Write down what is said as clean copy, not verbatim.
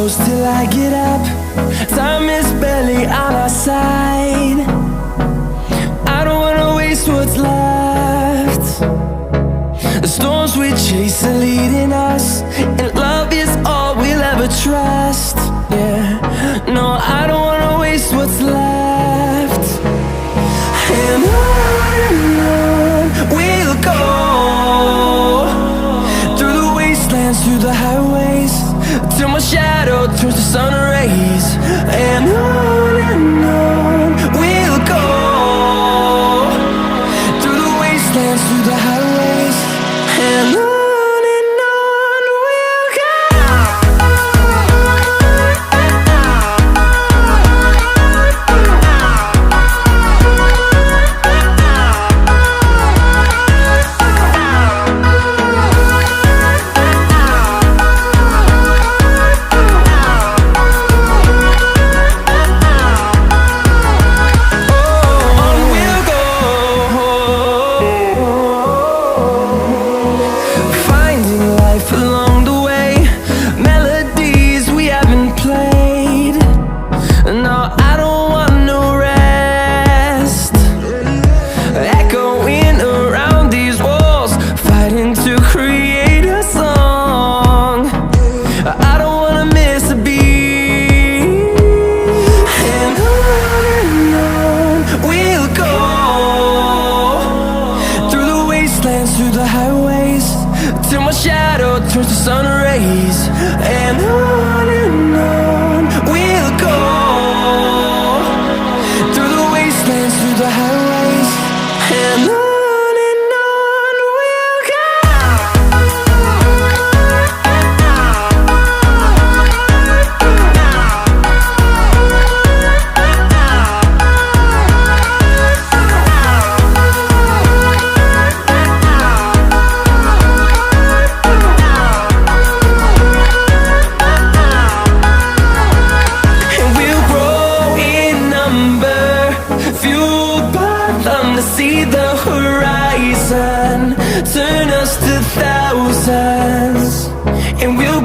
close till I get up. Time is barely on our side. I don't wanna waste what's left. The storms we chase are leading us, and love is all we'll ever trust. Yeah, no, I don't wanna waste what's left. And on we'll go, through the wastelands, through the highways, till my shadow turns to sun rays. And on we'll go, through the wastelands, through the highways, and on we'll go. Through the highways, till my shadow turns to sun rays. And on we'll go, through the wastelands, through the highways, and on we'll go. See the horizon turn us to thousands, and we'll